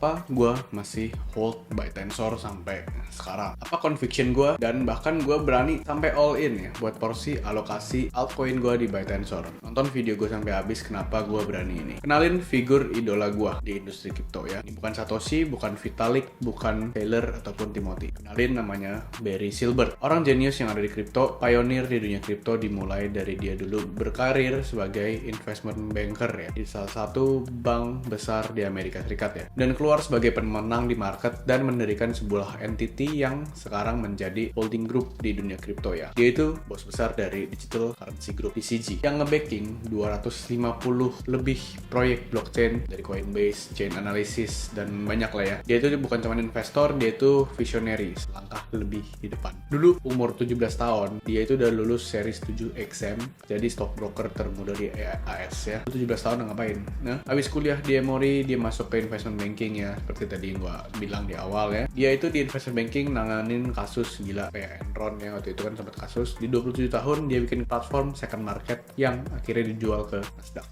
Kenapa gue masih hold by Tensor sampai sekarang? Apa conviction gue, dan bahkan gue berani sampai all in ya buat porsi alokasi altcoin gue di ByteTensor. Nonton video gue sampai habis kenapa gue berani ini. Kenalin figur idola gue di industri kripto ya. Ini bukan Satoshi, bukan Vitalik, bukan Taylor ataupun Timothy. Kenalin, namanya Barry Silbert. Orang jenius yang ada di kripto, pionir di dunia kripto, dimulai dari dia dulu berkarir sebagai investment banker ya di salah satu bank besar di Amerika Serikat ya, dan keluar sebagai pemenang di market dan mendirikan sebuah entity yang sekarang menjadi holding group di dunia kripto ya. Dia itu bos besar dari Digital Currency Group (DCG) yang nge-backing 250 lebih proyek blockchain dari Coinbase, Chain Analysis, dan banyak lah ya. Dia itu bukan cuma investor, dia itu visionary, selangkah lebih di depan. Dulu umur 17 tahun, dia itu udah lulus series 7 exam, jadi stockbroker termuda di AS ya. 17 tahun udah ngapain? Nah, habis kuliah di Emory, dia masuk ke investment banking ya, seperti tadi yang gua bilang di awal ya. Dia itu di investment banking nanganin kasus gila kayak Enron ya, waktu itu kan sempat kasus. Di 27 tahun dia bikin platform second market yang akhirnya dijual ke Nasdaq.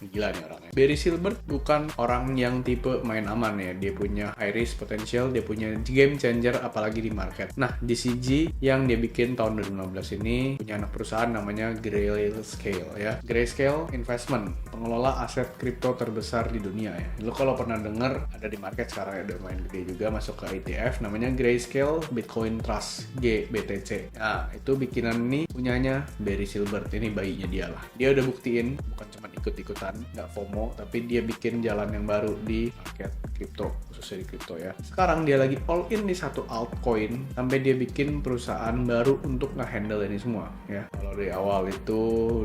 Gila nih orangnya. Barry Silbert bukan orang yang tipe main aman ya. Dia punya high risk potential, dia punya game changer apalagi di market. Nah, DCG yang dia bikin tahun 2015 ini punya anak perusahaan namanya Grayscale ya. Grayscale Investment, pengelola aset kripto terbesar di dunia ya. Lo kalau pernah denger, ada di market sekarang ya, udah main gede juga, masuk ke ETF namanya Grayscale Bitcoin Trust, GBTC. Nah, itu bikinan ini punyanya Barry Silbert, ini bayinya dia lah. Dia udah buktiin bukan cuma ikut-ikutan, nggak FOMO, tapi dia bikin jalan yang baru di market kripto, khususnya di kripto ya. Sekarang dia lagi all in di satu altcoin, sampai dia bikin perusahaan baru untuk nge-handle ini semua ya. Kalau dari awal itu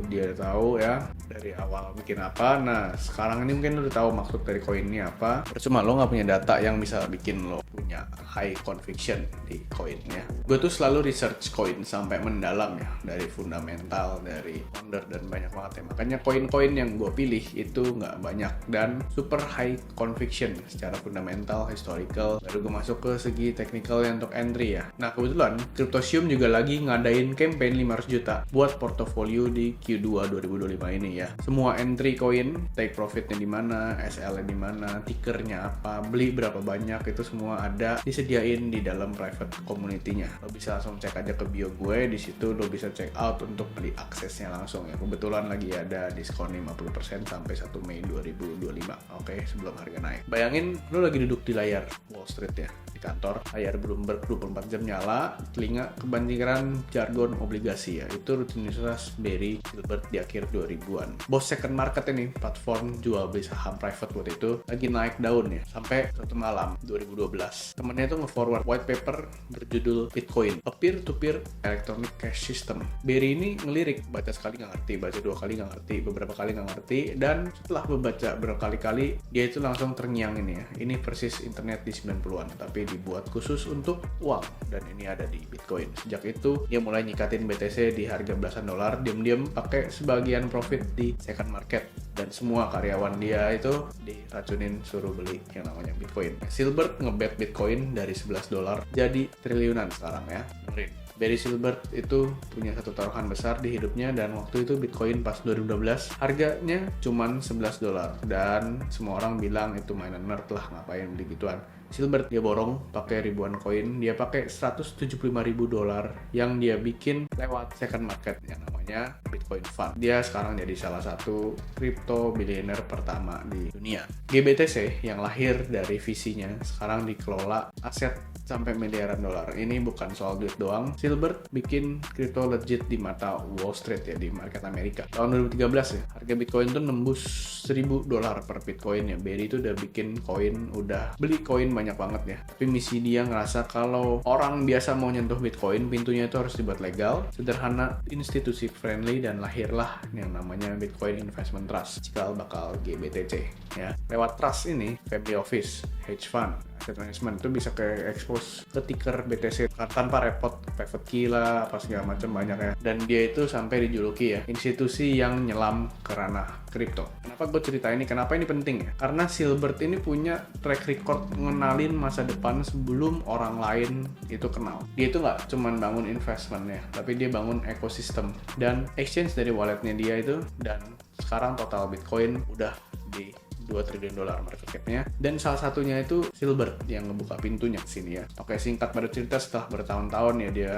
dia udah tahu ya, dari awal bikin apa. Nah, sekarang ini mungkin lo udah tahu maksud dari koin ini apa. Cuma lo nggak punya data yang bisa bikin lo punya high conviction di koinnya. Gue tuh selalu research koin sampai mendalam ya, dari fundamental, dari founder, dan banyak banget ya. Makanya koin-koin yang gue pilih itu nggak banyak dan super high conviction secara fundamental, historical. Baru gue masuk ke segi technical yang untuk entry ya. Nah, kebetulan Cryptosium juga lagi ngadain campaign 500 juta buat portofolio di Q2 2025 ini ya. Semua entry koin, take profitnya di mana, SL-nya di mana, tickernya apa, beli berapa banyak, itu semua ada disediain di dalam private community-nya. Lo bisa langsung cek aja ke bio gue, di situ lo bisa check out untuk beli aksesnya langsung ya. Kebetulan lagi ada diskon 50% sampai 1 Mei 2025. Oke, sebelum harga naik. Bayangin lo lagi duduk di layar Wall Street ya, di kantor, layar Bloomberg 24 jam nyala, telinga kebanjiran jargon obligasi ya. Itu rutinitas Barry Silbert di akhir 2000-an. Bos second market ini, platform jual beli saham private waktu itu, lagi naik daun ya, sampai suatu malam 2012. Temennya itu nge-forward white paper berjudul Bitcoin, a peer-to-peer electronic cash system. Barry ini ngelirik, baca sekali nggak ngerti, baca dua kali nggak ngerti, beberapa kali nggak ngerti, dan setelah membaca berkali-kali, dia itu langsung terngiang ini ya. Ini persis internet di 90-an, tapi dibuat khusus untuk uang, dan ini ada di Bitcoin. Sejak itu, dia mulai nyikatin BTC di harga belasan dolar, diam-diam pakai sebagian profit di second market, dan semua karyawan dia itu diracunin suruh beli yang namanya Bitcoin. Silbert ngebet Bitcoin dari 11 dolar jadi triliunan sekarang ya. Dengerin. Barry Silbert itu punya satu taruhan besar di hidupnya, dan waktu itu Bitcoin pas 2012 harganya cuman 11 dolar, dan semua orang bilang itu mainan nerd lah, ngapain beli gituan. Silbert dia borong pakai ribuan koin, dia pakai 175.000 dolar yang dia bikin lewat second market yang namanya Bitcoin Fund. Dia sekarang jadi salah satu crypto billionaire pertama di dunia. GBTC yang lahir dari visinya sekarang dikelola aset sampai miliaran dolar. Ini bukan soal duit doang. Silbert bikin crypto legit di mata Wall Street ya, di market Amerika. Tahun 2013 ya, harga Bitcoin tuh nembus 1.000 dolar per Bitcoin ya. Barry itu udah bikin koin, udah beli koin banyak banget ya. Tapi misi dia ngerasa kalau orang biasa mau nyentuh Bitcoin, pintunya itu harus dibuat legal, sederhana, institusi friendly, dan lahirlah yang namanya Bitcoin Investment Trust, cikal bakal GBTC ya. Lewat trust ini, family office, hedge fund, asset management itu bisa ke expose ke ticker BTC tanpa repot, private key lah, apa segala macam banyak ya. Dan dia itu sampai dijuluki ya institusi yang nyelam ke ranah kripto. Kenapa gue cerita ini? Kenapa ini penting ya? Karena Silbert ini punya track record ngenalin masa depan sebelum orang lain itu kenal. Dia itu nggak cuma bangun investment ya, tapi dia bangun ekosistem dan exchange dari walletnya dia itu, dan sekarang total Bitcoin udah di $2 triliun market cap-nya. Dan salah satunya itu Silbert yang ngebuka pintunya ke sini ya. Oke, singkat pada cerita, setelah bertahun-tahun ya dia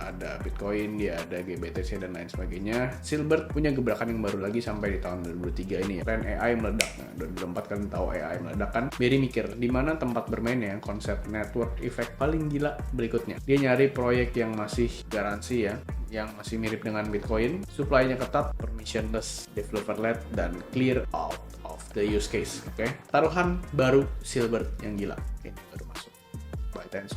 ada Bitcoin, dia ada GBTC dan lain sebagainya. Silbert punya gebrakan yang baru lagi sampai di tahun 2003 ini ya. Tren AI meledak. Nah, 2024 kan tahu AI meledak kan. Barry mikir di mana tempat bermainnya konsep network effect paling gila berikutnya. Dia nyari proyek yang masih garansi ya, yang masih mirip dengan Bitcoin, supply-nya ketat, permissionless, developer-led, dan clear out of the use case. Oke, taruhan baru Silbert yang gila ini baru masuk, ByteDance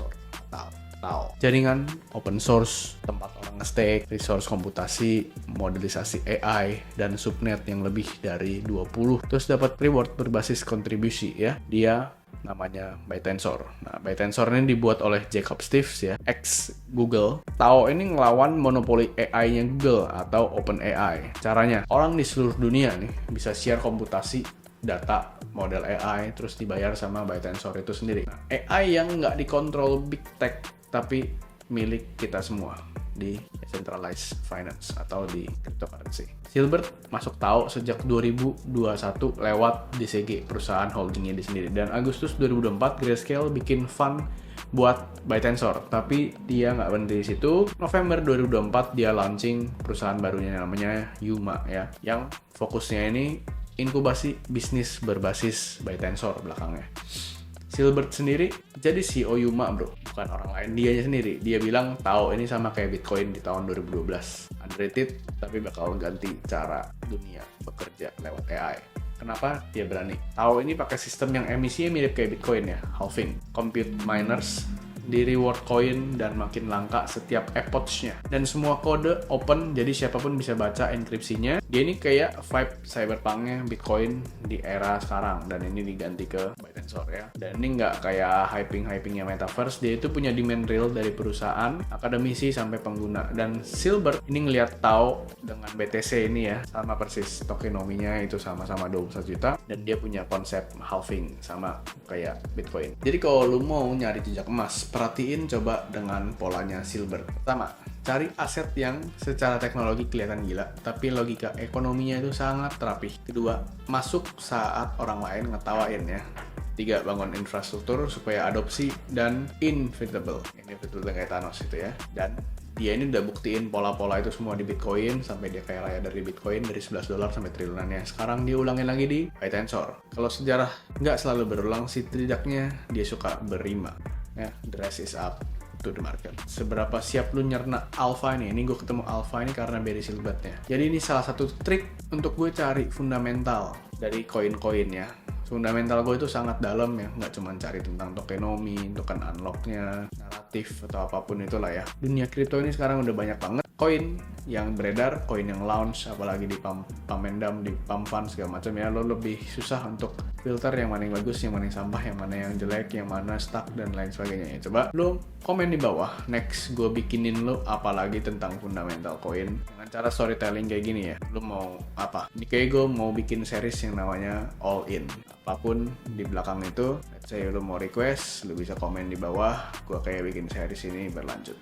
atau jaringan open source, tempat orang nge-stake, resource komputasi, modelisasi AI, dan subnet yang lebih dari 20. Terus dapat reward berbasis kontribusi ya. Dia namanya ByteTensor. Nah, ByteTensor ini dibuat oleh Jacob Stives ya, ex Google. Tao ini ngelawan monopoli AI-nya Google atau OpenAI. Caranya, orang di seluruh dunia nih bisa share komputasi data model AI terus dibayar sama ByteTensor itu sendiri. Nah, AI yang nggak dikontrol big tech tapi milik kita semua di decentralized finance atau di cryptocurrency. Silbert masuk Tao sejak 2021 lewat DCG, perusahaan holdingnya di sendiri. Dan Agustus 2024 Grayscale bikin fund buat ByteTensor, tapi dia nggak berhenti di situ. November 2024 dia launching perusahaan barunya namanya Yuma ya, yang fokusnya ini inkubasi bisnis berbasis ByteTensor belakangnya. Silbert sendiri jadi CEO Yuma bro, bukan orang lain, dianya sendiri. Dia bilang Tao ini sama kayak Bitcoin di tahun 2012, underrated tapi bakal ganti cara dunia bekerja lewat AI. Kenapa dia berani? Tao ini pakai sistem yang emisinya mirip kayak Bitcoin ya, halving. Compute miners di reward coin dan makin langka setiap epochnya. Dan semua kode open, jadi siapapun bisa baca enkripsinya. Dia ini kayak vibe cyberpunk-nya Bitcoin di era sekarang, dan ini diganti ke ByteTensor ya. Dan ini nggak kayak hyping-hypingnya Metaverse, dia itu punya demand real dari perusahaan, akademisi sampai pengguna. Dan Silbert ini ngelihat Tao dengan BTC ini ya, sama persis tokenominya itu sama-sama 21 juta, dan dia punya konsep halving sama kayak Bitcoin. Jadi kalau lu mau nyari jejak emas, perhatiin coba dengan polanya Silbert. Pertama, cari aset yang secara teknologi kelihatan gila, tapi logika ekonominya itu sangat rapih. Kedua, masuk saat orang lain ngetawain ya. 3, bangun infrastruktur supaya adopsi dan inevitable. Inevitable kayak Thanos itu ya. Dan dia ini udah buktiin pola-pola itu semua di Bitcoin, sampai dia kaya raya dari Bitcoin dari $11 sampai triliunannya. Sekarang dia ulangin lagi di ByteTensor. Kalau sejarah nggak selalu berulang, setidaknya dia suka berima. Ya, the rest is up to the market. Seberapa siap lu nyerna alpha ini? Ini gue ketemu alpha ini karena Barry Silbert-nya. Jadi ini salah satu trik untuk gue cari fundamental dari koin-koin ya. Fundamental gue itu sangat dalam ya, nggak cuma cari tentang tokenomics, token unlock-nya, naratif atau apapun itulah ya. Dunia kripto ini sekarang udah banyak banget koin yang beredar, koin yang launch, apalagi di Pamendam, di Pamfan segala macam ya. Lo lebih susah untuk filter yang mana yang bagus, yang mana yang sampah, yang mana yang jelek, yang mana stuck dan lain sebagainya ya. Coba lo komen di bawah, next gue bikinin lo apalagi tentang fundamental koin dengan cara storytelling kayak gini ya. Lo mau apa? Ini kayak gue mau bikin series yang namanya All In. Apapun di belakang itu, let's say lo mau request, lo bisa komen di bawah, gue kayak bikin series ini berlanjut.